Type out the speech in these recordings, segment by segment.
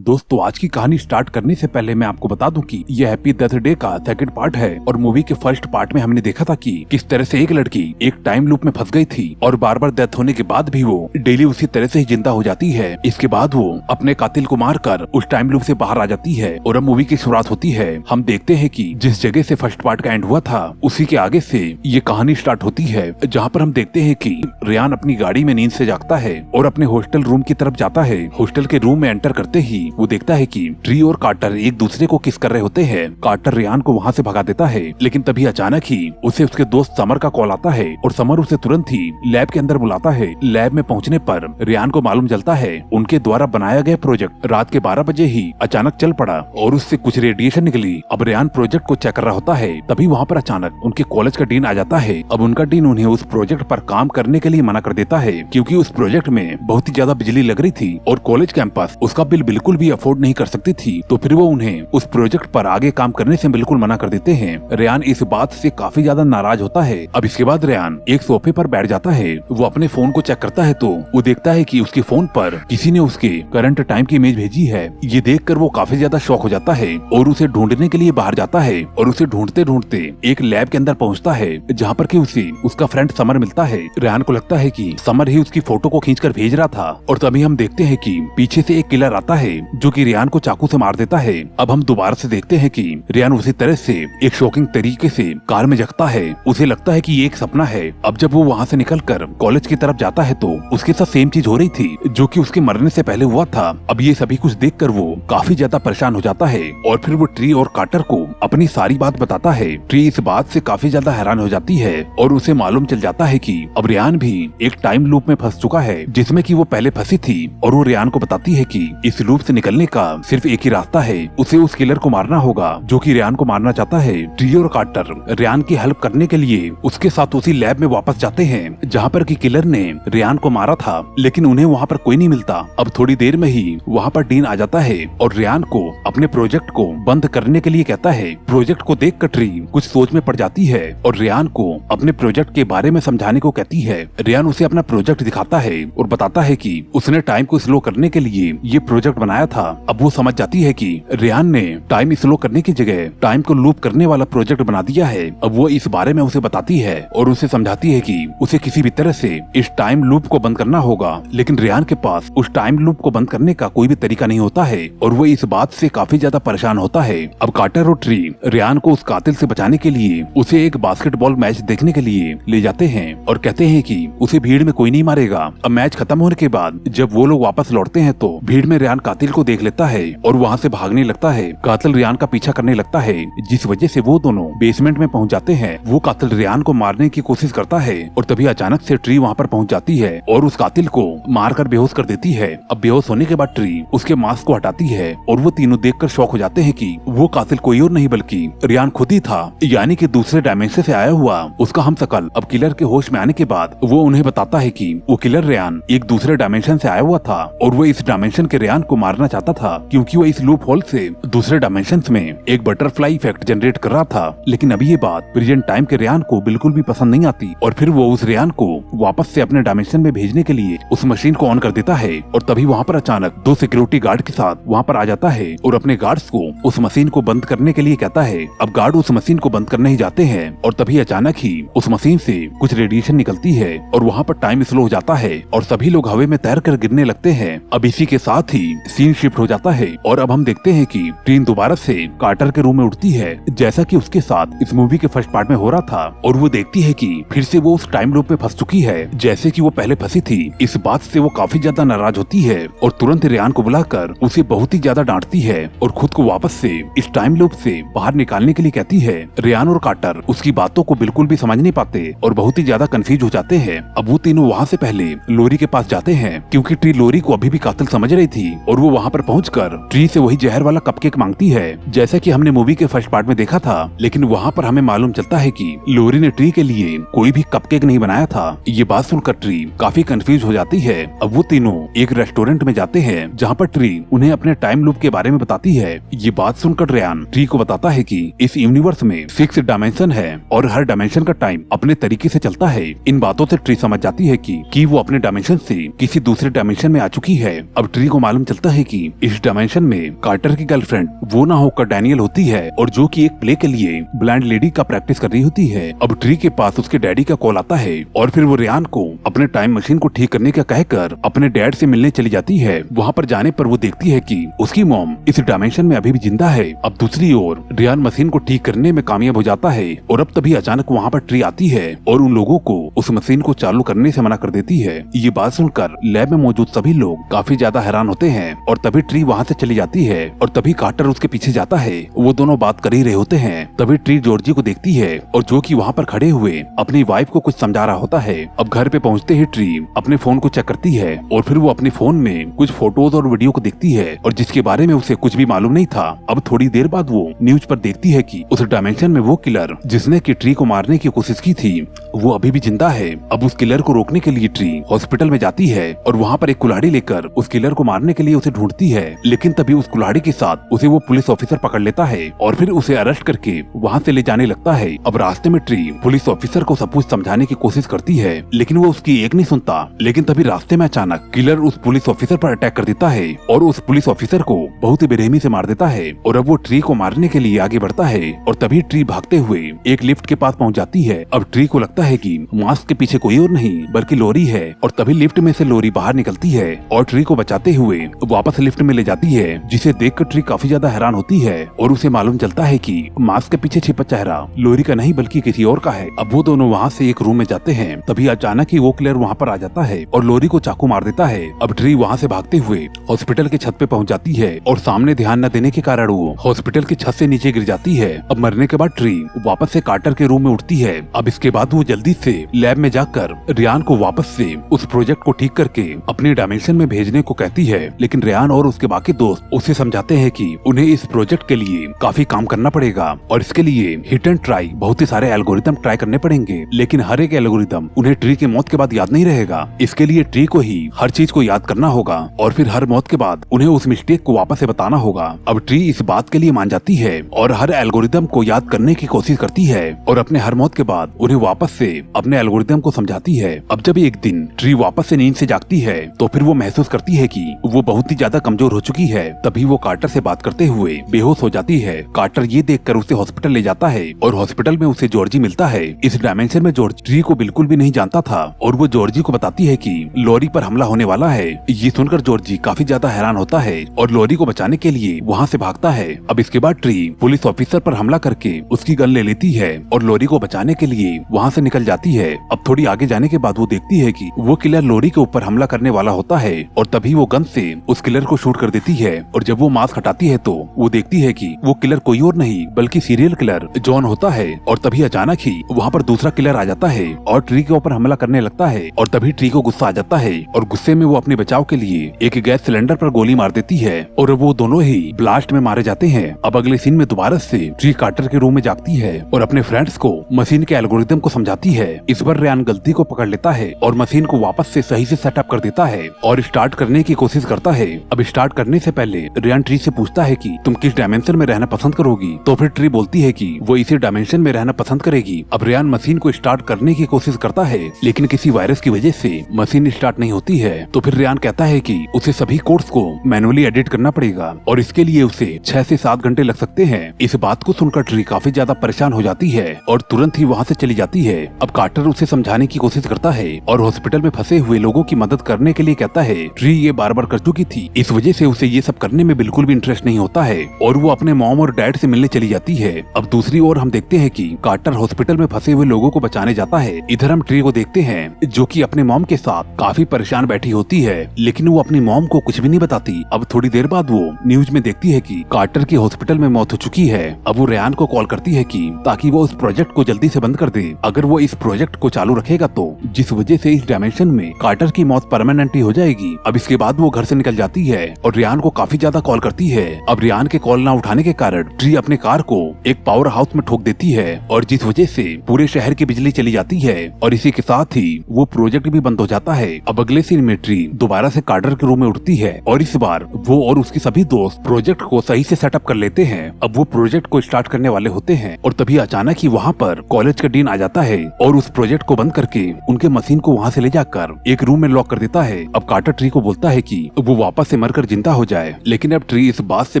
दोस्तों आज की कहानी स्टार्ट करने से पहले मैं आपको बता दूं कि यह हैप्पी डेथ डे का सेकंड पार्ट है और मूवी के फर्स्ट पार्ट में हमने देखा था कि किस तरह से एक लड़की एक टाइम लूप में फंस गई थी और बार बार डेथ होने के बाद भी वो डेली उसी तरह से ही जिंदा हो जाती है। इसके बाद वो अपने कातिल को मारकर उस टाइम लूप से बाहर आ जाती है और अब मूवी की शुरुआत होती है। हम देखते हैं कि जिस जगह से फर्स्ट पार्ट का एंड हुआ था उसी के आगे से ये कहानी स्टार्ट होती है, जहाँ पर हम देखते हैं कि रेयान अपनी गाड़ी में नींद से जागता है और अपने हॉस्टल रूम की तरफ जाता है। हॉस्टल के रूम में एंटर करते ही वो देखता है कि ट्री और कार्टर एक दूसरे को किस कर रहे होते हैं। कार्टर रेयान को वहाँ से भगा देता है, लेकिन तभी अचानक ही उसे उसके दोस्त समर का कॉल आता है और समर उसे तुरंत ही लैब के अंदर बुलाता है। लैब में पहुँचने पर रेयान को मालूम चलता है उनके द्वारा बनाया गया प्रोजेक्ट रात के 12 बजे ही अचानक चल पड़ा और उससे कुछ रेडिएशन निकली। अब रेयान प्रोजेक्ट को चेक कर रहा होता है, तभी वहाँ पर अचानक उनके कॉलेज का डीन आ जाता है। अब उनका डीन उन्हें उस प्रोजेक्ट पर काम करने के लिए मना कर देता है क्योंकि उस प्रोजेक्ट में बहुत ही ज्यादा बिजली लग रही थी और कॉलेज कैंपस उसका बिल बिल्कुल भी अफोर्ड नहीं कर सकती थी। तो फिर वो उन्हें उस प्रोजेक्ट पर आगे काम करने से बिल्कुल मना कर देते हैं। रेयान इस बात से काफी ज्यादा नाराज होता है। अब इसके बाद रेयान एक सोफे पर बैठ जाता है। वो अपने फोन को चेक करता है तो वो देखता है कि उसके फोन पर किसी ने उसके करंट टाइम की इमेज भेजी है। ये देखकर वो काफी ज्यादा शॉक हो जाता है और उसे ढूंढने के लिए बाहर जाता है और उसे ढूंढते ढूंढते एक लैब के अंदर पहुंचता है, जहाँ पर कि उसे उसका फ्रेंड समर मिलता है। रेयान को लगता है कि समर ही उसकी फोटो को खींचकर भेज रहा था और तभी हम देखते हैं कि पीछे से एक किलर आता है जो कि रेयान को चाकू से मार देता है। अब हम दोबारा से देखते हैं कि रेयान उसी तरह से एक शॉकिंग तरीके से कार में जगता है। उसे लगता है कि ये एक सपना है। अब जब वो वहाँ से निकलकर कॉलेज की तरफ जाता है तो उसके साथ सेम चीज हो रही थी जो कि उसके मरने से पहले हुआ था। अब ये सभी कुछ देखकर वो काफी ज्यादा परेशान हो जाता है और फिर वो ट्री और कार्टर को अपनी सारी बात बताता है। ट्री इस बात से काफी ज्यादा हैरान हो जाती है और उसे मालूम चल जाता है कि अब रेयान भी एक टाइम लूप में फंस चुका है जिसमें कि वो पहले फंसी थी और वो रेयान को बताती है कि इस लूप से निकलने का सिर्फ एक ही रास्ता है, उसे उस किलर को मारना होगा जो कि रेयान को मारना चाहता है। ट्री और कार्टर रेयान की हेल्प करने के लिए उसके साथ उसी लैब में वापस जाते हैं जहाँ पर कि किलर ने रेयान को मारा था, लेकिन उन्हें वहाँ पर कोई नहीं मिलता। अब थोड़ी देर में ही वहाँ पर डीन आ जाता है और रेयान को अपने प्रोजेक्ट को बंद करने के लिए कहता है। प्रोजेक्ट को देखकर ट्री कुछ सोच में पड़ जाती है और रेयान को अपने प्रोजेक्ट के बारे में समझाने को कहती है। रेयान उसे अपना प्रोजेक्ट दिखाता है और बताता है कि उसने टाइम को स्लो करने के लिए ये प्रोजेक्ट बनाया था। अब वो समझ जाती है कि रेयान ने टाइम स्लो करने की जगह टाइम को लूप करने वाला प्रोजेक्ट बना दिया है। अब वो इस बारे में उसे बताती है और उसे समझाती है कि उसे किसी भी तरह से इस टाइम लूप को बंद करना होगा, लेकिन रेयान के पास उस टाइम लूप को बंद करने का कोई भी तरीका नहीं होता है और वो इस बात से काफी ज्यादा परेशान होता है। अब कार्टर और ट्री रेयान को उस कातिल से बचाने के लिए उसे एक बास्केटबॉल मैच देखने के लिए ले जाते हैं और कहते हैं कि उसे भीड़ में कोई नहीं मारेगा। अब मैच खत्म होने के बाद जब वो लोग वापस लौटते हैं तो भीड़ में रेयान कातिल को देख लेता है और वहाँ से भागने लगता है। कातिल रेयान का पीछा करने लगता है जिस वजह से वो दोनों बेसमेंट में पहुँच जाते हैं। वो कातिल रेयान को मारने की कोशिश करता है और तभी अचानक से ट्री वहाँ पर पहुँच जाती है और उस कातिल को मारकर बेहोश कर देती है। अब बेहोश होने के बाद ट्री उसके मास्क को हटाती है और वो तीनों देखकर शॉक हो जाते हैं कि वो कातिल कोई और नहीं बल्कि रेयान खुद ही था, यानी कि दूसरे डायमेंशन से आया हुआ उसका हमशक्ल। अब किलर के होश में आने के बाद वो उन्हें बताता है कि वो किलर रेयान एक दूसरे डायमेंशन से आया हुआ था और वो इस डायमेंशन के रेयान को मारना चाहता था क्योंकि वो इस लूप होल से दूसरे डायमेंशन में एक बटरफ्लाई इफेक्ट जनरेट कर रहा था। लेकिन अभी ये बात प्रेजेंट टाइम के रेयान को बिल्कुल भी पसंद नहीं आती और फिर वो उस रेयान को वापस से अपने डायमेंशन में भेजने के लिए उस मशीन को ऑन कर देता है और तभी वहाँ पर अचानक दो सिक्योरिटी गार्ड के साथ वहाँ पर आ जाता है और अपने गार्ड्स को उस मशीन को बंद करने के लिए कहता है। अब गार्ड उस मशीन को बंद करने ही जाते हैं और तभी अचानक ही उस मशीन से कुछ रेडिएशन निकलती है और वहाँ पर टाइम स्लो हो जाता है और सभी लोग हवा में तैर कर गिरने लगते हैं। अब इसी के साथ ही सीन शिफ्ट हो जाता है और अब हम देखते हैं कि ट्रेन दोबारा से कार्टर के रूम में उठती है जैसा कि उसके साथ इस मूवी के फर्स्ट पार्ट में हो रहा था और वो देखती है कि फिर से वो उस टाइम लूप में फंस चुकी है जैसे कि वो पहले फंसी थी। इस बात से वो काफी ज्यादा नाराज होती है और तुरंत रेयान को बुलाकर उसे बहुत ही ज्यादा डांटती है और खुद को वापस से इस टाइम लूप से बाहर निकालने के लिए कहती है। रेयान और कार्टर उसकी बातों को बिल्कुल भी समझ नहीं पाते और बहुत ही ज्यादा कंफ्यूज हो जाते हैं। अब वो तीनों वहाँ से पहले लोरी के पास जाते हैं क्योंकि ट्री लोरी को अभी भी कातिल समझ रही थी और वो वहाँ पर पहुंचकर ट्री से वही जहर वाला कपकेक मांगती है जैसा कि हमने मूवी के फर्स्ट पार्ट में देखा था। लेकिन वहाँ पर हमें मालूम चलता है कि लोरी ने ट्री के लिए कोई भी कपकेक नहीं बनाया था। ये बात सुनकर ट्री काफी कंफ्यूज हो जाती है। अब वो तीनों एक रेस्टोरेंट में जाते हैं जहाँ पर ट्री उन्हें अपने टाइम लूप के बारे में बताती है। ये बात सुनकर रेयान ट्री को बताता है कि इस यूनिवर्स में 6 डायमेंशन है और हर डायमेंशन का टाइम अपने तरीके से चलता है। इन बातों से ट्री समझ जाती है कि वो अपने डायमेंशन से किसी दूसरे डायमेंशन में आ चुकी है। अब ट्री को मालूम चलता है कि इस डायमेंशन में कार्टर की गर्लफ्रेंड वो ना होकर डैनियल होती है, और जो कि एक प्ले के लिए ब्लाइंड लेडी का प्रैक्टिस कर रही होती है। अब ट्री के पास उसके डैडी का कॉल आता है और फिर वो रियान को अपने टाइम मशीन को ठीक करने का कहकर अपने डैड से मिलने चली जाती है। वहाँ पर जाने पर वो देखती है कि उसकी मॉम इस डायमेंशन में अभी भी जिंदा है। अब दूसरी ओर रियान मशीन को ठीक करने में कामयाब हो जाता है और अब तभी अचानक वहाँ पर ट्री आती है और उन लोगों को उस मशीन को चालू करने से मना कर देती है। ये बात सुनकर लैब में मौजूद सभी लोग काफी ज्यादा हैरान होते हैं और तभी ट्री वहाँ से चली जाती है और तभी कार्टर उसके पीछे जाता है। वो दोनों बात कर ही रहे होते हैं, तभी ट्री जॉर्जी को देखती है और जो कि वहाँ पर खड़े हुए अपनी वाइफ को कुछ समझा रहा होता है। अब घर पे पहुँचते ही ट्री अपने फोन को चेक करती है और फिर वो अपने फोन में कुछ फोटोज और वीडियो को देखती है और जिसके बारे में उसे कुछ भी मालूम नहीं था। अब थोड़ी देर बाद वो न्यूज पर देखती है कि उस डायमेंशन में वो किलर जिसने की ट्री को मारने की कोशिश की थी वो अभी भी जिंदा है। अब उस किलर को रोकने के लिए ट्री हॉस्पिटल में जाती है और वहाँ पर एक कुल्हाड़ी लेकर उस किलर को मारने के लिए उसे ढूंढती है, लेकिन तभी उस कुल्हाड़ी के साथ उसे वो पुलिस ऑफिसर पकड़ लेता है और फिर उसे अरेस्ट करके वहाँ से ले जाने लगता है। अब रास्ते में ट्री पुलिस ऑफिसर को सब कुछ समझाने की कोशिश करती है, लेकिन वो उसकी एक नहीं सुनता। लेकिन तभी रास्ते में अचानक किलर उस पुलिस ऑफिसर पर अटैक कर देता है और उस पुलिस ऑफिसर को बहुत ही बेरहमी से मार देता है और अब वो ट्री को मारने के लिए आगे बढ़ता है और तभी ट्री भागते हुए एक लिफ्ट के पास पहुंच जाती है। अब ट्री को लगता है कि मास्क के पीछे कोई और नहीं बल्कि लोरी है और तभी लिफ्ट में से लोरी बाहर निकलती है और ट्री को बचाते हुए वापस लिफ्ट में ले जाती है, जिसे देखकर ट्री काफी ज्यादा हैरान होती है और उसे मालूम चलता है कि मास्क के पीछे छिपा चेहरा लोरी का नहीं बल्कि किसी और का है। अब वो दोनों वहाँ से एक रूम में जाते हैं, तभी अचानक ही वो किलर वहाँ पर आ जाता है और लोरी को चाकू मार देता है। अब ट्री वहाँ से भागते हुए हॉस्पिटल के छत पे पहुँच जाती है और सामने ध्यान न देने के कारण वो हॉस्पिटल की छत से नीचे गिर जाती है। अब मरने के बाद ट्री वापस से कार्टर के रूम में उठती है। अब इसके बाद वो जल्दी से लैब में जाकर रियान को वापस से उस प्रोजेक्ट को ठीक करके अपने डायमेंशन में भेजने को कहती है, लेकिन रियान और उसके बाकी दोस्त उसे समझाते हैं कि उन्हें इस प्रोजेक्ट के लिए काफी काम करना पड़ेगा और इसके लिए हिट एंड ट्राई बहुत ही सारे एल्गोरिथम ट्राई करने पड़ेंगे, लेकिन हर एक एल्गोरिथम उन्हें ट्री के मौत के बाद याद नहीं रहेगा। इसके लिए ट्री को ही हर चीज को याद करना होगा और फिर हर मौत के बाद उन्हें उस मिस्टेक को वापस से बताना होगा। अब ट्री इस बात के लिए मान जाती है और हर एल्गोरिथम को याद करने की कोशिश करती है और अपने हर मौत के बाद उन्हें वापस से अपने एल्गोरिथम को समझाती है। अब जब एक दिन ट्री वापस से नींद से जागती है तो फिर वो महसूस करती है कि वो बहुत ही ज्यादा कमजोर हो चुकी है। तभी वो कार्टर से बात करते हुए बेहोश हो जाती है। कार्टर ये देखकर उसे हॉस्पिटल ले जाता है और हॉस्पिटल में उसे जॉर्जी मिलता है। इस डायमेंशन में जॉर्ज ट्री को बिल्कुल भी नहीं जानता था और वो जॉर्जी को बताती है कि लोरी पर हमला होने वाला है। ये सुनकर जॉर्जी काफी ज्यादा हैरान होता है और लोरी को बचाने के लिए वहाँ से भागता है। अब इसके बाद ट्री पुलिस ऑफिसर पर हमला करके उसकी गन ले लेती है और लोरी को बचाने के लिए वहाँ से निकल जाती है। अब थोड़ी आगे जाने के बाद वो देखती है कि वो किलर लोरी के ऊपर हमला करने वाला होता है और तभी वो गन से उस किलर को शूट कर देती है और जब वो मास्क हटाती है तो वो देखती है कि वो किलर कोई और नहीं बल्कि सीरियल किलर जॉन होता है और तभी अचानक ही वहाँ पर दूसरा किलर आ जाता है और ट्री के ऊपर हमला करने लगता है और तभी ट्री को गुस्सा आ जाता है और गुस्से में वो अपने बचाव के लिए एक गैस सिलेंडर पर गोली मार देती है और वो दोनों ही ब्लास्ट में मारे जाते हैं। अब अगले सीन में दोबारा से ट्री कार्टर के रूम में जागती है और अपने फ्रेंड्स को मशीन के एल्गोरिथम को समझाती है। इस बार रियान गलती को पकड़ लेता है और मशीन को वापस से सही से सेटअप कर देता है और स्टार्ट करने की कोशिश करता है। अब स्टार्ट करने से पहले रियान ट्री से पूछता है कि तुम किस डायमेंशन में रहना पसंद करोगी, तो फिर ट्री बोलती है कि वो इसी डायमेंशन में रहना पसंद करेगी। अब रियान मशीन को स्टार्ट करने की कोशिश करता है लेकिन किसी वायरस की वजह से मशीन स्टार्ट नहीं होती है। तो फिर रियान कहता है कि उसे सभी कोड्स को मैनुअली एडिट करना पड़ेगा और इसके लिए उसे 6 से 7 घंटे लग सकते हैं। इस बात को सुनकर ट्री काफी ज्यादा परेशान हो जाती है और तुरंत ही वहाँ से चली जाती है। अब कार्टर उसे समझाने की कोशिश करता है और हॉस्पिटल में फंसे हुए लोगों की मदद करने के लिए कहता है। ट्री ये बार बार कर चुकी थी, इस वजह से उसे ये सब करने में बिल्कुल भी इंटरेस्ट नहीं होता है और वो अपने मॉम और डैड से मिलने चली जाती है। अब दूसरी ओर हम देखते हैं कि कार्टर हॉस्पिटल में फंसे हुए लोगों को बचाने जाता है। इधर हम ट्री को देखते हैं जो कि अपने मॉम के साथ काफी परेशान बैठी होती है, लेकिन वो अपनी मॉम को कुछ भी नहीं बताती। अब थोड़ी देर बाद वो न्यूज में देखती है कि कार्टर की हॉस्पिटल में मौत हो चुकी है। अब वो रियान को कॉल करती है कि ताकि वो उस प्रोजेक्ट को जल्दी से बंद कर दे। अगर वो इस प्रोजेक्ट को चालू रखेगा तो जिस वजह से इस डायमेंशन में कार्टर की मौत परमानेंटली हो जाएगी। अब इसके बाद वो घर से निकल जाती है और रियान को काफी ज्यादा कॉल करती है। अब रियान के कॉल ना उठाने के कारण ट्री अपने कार को एक पावर हाउस में ठोक देती है और जिस वजह से पूरे शहर की बिजली चली जाती है और इसी के साथ ही वो प्रोजेक्ट भी बंद हो जाता है। अब अगले सीन में ट्री दोबारा से कार्टर के रूम में उठती है और इस बार वो और उसके सभी दोस्त प्रोजेक्ट को सही से सेटअप कर लेते हैं। अब वो प्रोजेक्ट को स्टार्ट करने वाले होते हैं और तभी अचानक ही वहाँ पर कॉलेज का डीन आ जाता है और उस प्रोजेक्ट को बंद करके उनके मशीन को वहाँ से ले जाकर एक रूम में लॉक कर देता है। अब कार्टर ट्री को बोलता है कि वो वापस से मरकर जिंदा हो जाए। लेकिन अब ट्री इस बात से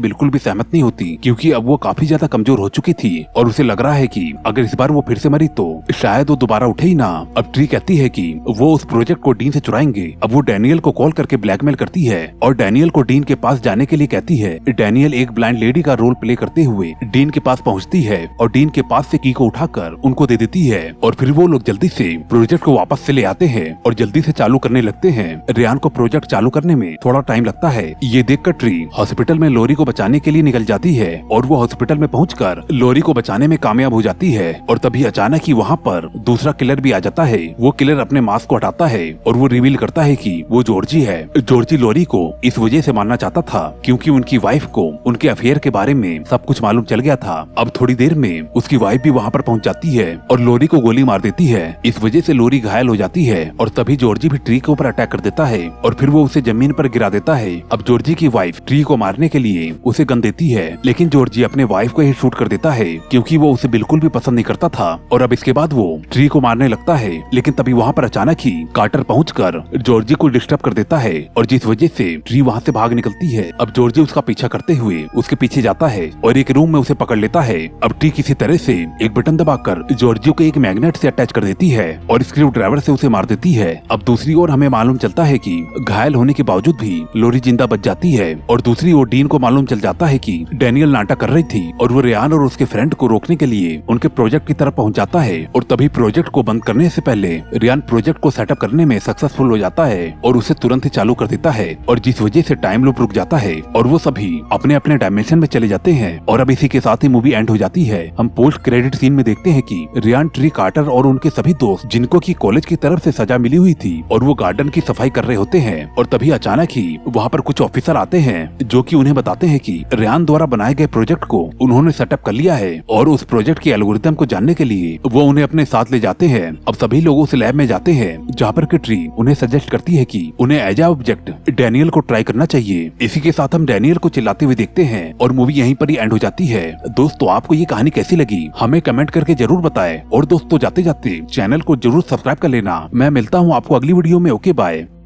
बिल्कुल भी सहमत नहीं होती, क्योंकि अब वो काफी ज्यादा कमजोर हो चुकी थी और उसे लग रहा है कि अगर इस बार वो फिर से मरी तो शायद वो दोबारा उठे ही ना। अब ट्री कहती है कि वो उस प्रोजेक्ट को डीन से चुराएंगे। अब वो डैनियल को कॉल करके ब्लैकमेल करती है और डैनियल को डीन के पास जाने के लिए कहती है। डैनियल एक ब्लाइंड लेडी का रोल प्ले करते हुए डीन के पास पहुंचती है और डीन के पास से की को उठाकर उनको दे देती है और फिर वो लोग जल्दी से प्रोजेक्ट को वापस से ले आते हैं और जल्दी से चालू करने लगते हैं। रियान को प्रोजेक्ट चालू करने में थोड़ा टाइम लगता है। ये देखकर ट्री हॉस्पिटल में लोरी को बचाने के लिए निकल जाती है और वो हॉस्पिटल में पहुंचकर लोरी को बचाने में कामयाब हो जाती है। और तभी अचानक ही वहाँ पर दूसरा किलर भी आ जाता है। वो किलर अपने मास्क को हटाता है और वो रिवील करता है कि वो जॉर्जी है। जॉर्जी लोरी को इस वजह से मारना चाहता था क्योंकि उनकी वाइफ को उनके अफेयर के बारे में सब कुछ मालूम चल गया था। अब थोड़ी देर में उसकी वाइफ भी वहाँ पर पहुँच जाती है और लोरी को गोली मार देती है। इस वजह से लोरी घायल हो जाती है और तभी जॉर्जी भी ट्री के ऊपर अटैक कर देता है और फिर वो उसे जमीन पर गिरा देता है। अब जॉर्जी की वाइफ ट्री को मारने के लिए उसे गन देती है, लेकिन जॉर्जी अपने वाइफ को ही शूट कर देता है क्योंकि वो उसे बिल्कुल भी पसंद नहीं करता था। और अब इसके बाद वो ट्री को मारने लगता है, लेकिन तभी वहाँ पर अचानक ही कार्टर पहुंचकर जॉर्जी को डिस्टर्ब कर देता है और जिस वजह से ट्री वहाँ से भाग निकलती है। अब जॉर्जी उसका पीछा करते हुए उसके पीछे जाता है और एक रूम में उसे पकड़ लेता है। अब ट्री किसी तरह से एक बटन दबाकर जॉर्जी को एक मैग्नेट से अटैच कर देती है और स्क्रू ड्राइवर से उसे मार देती है। अब दूसरी ओर हमें मालूम चलता है कि घायल होने के बावजूद भी लोरी जिंदा बच जाती है और दूसरी ओर डीन को मालूम चल जाता है कि डैनियल नाटक कर रही थी और वो रियान और उसके फ्रेंड को रोकने के लिए उनके प्रोजेक्ट की तरफ पहुंच जाता है। और तभी प्रोजेक्ट को बंद करने से पहले रियान प्रोजेक्ट को सेटअप करने में सक्सेसफुल हो जाता है और उसे तुरंत ही चालू कर देता है और जिस वजह से टाइम लूप रुक जाता है और वो सभी अपने अपने डायमेंशन में चले जाते हैं। और अब इसी के साथ ही मूवी एंड हो जाती है। हम पोस्ट क्रेडिट सीन में देखते हैं कि रियान, ट्री, कार्टर और उनके सभी दोस्त जिनको की कॉलेज की तरफ से सजा मिली हुई थी और वो गार्डन की सफाई कर रहे होते हैं और तभी अचानक ही वहाँ पर कुछ ऑफिसर आते हैं जो कि उन्हें बताते हैं कि रियान द्वारा बनाए गए प्रोजेक्ट को उन्होंने सेटअप कर लिया है और उस प्रोजेक्ट के एल्गोरिथम को जानने के लिए वो उन्हें अपने साथ ले जाते हैं। अब सभी लोग उस लैब में जाते हैं जहाँ पर ट्री उन्हें सजेस्ट करती है कि उन्हें एज ऑब्जेक्ट डैनियल को ट्राई करना चाहिए। इसी के साथ हम डैनियल को चिल्लाते हुए देखते हैं और मूवी यहीं पर ही एंड हो जाती है। दोस्तों, आपको ये कहानी कैसी लगी हमें कमेंट करके जरूर बताएं और दोस्तों जाते जाते चैनल को जरूर सब्सक्राइब कर लेना। मैं मिलता हूँ आपको अगली वीडियो में। Okay, bye.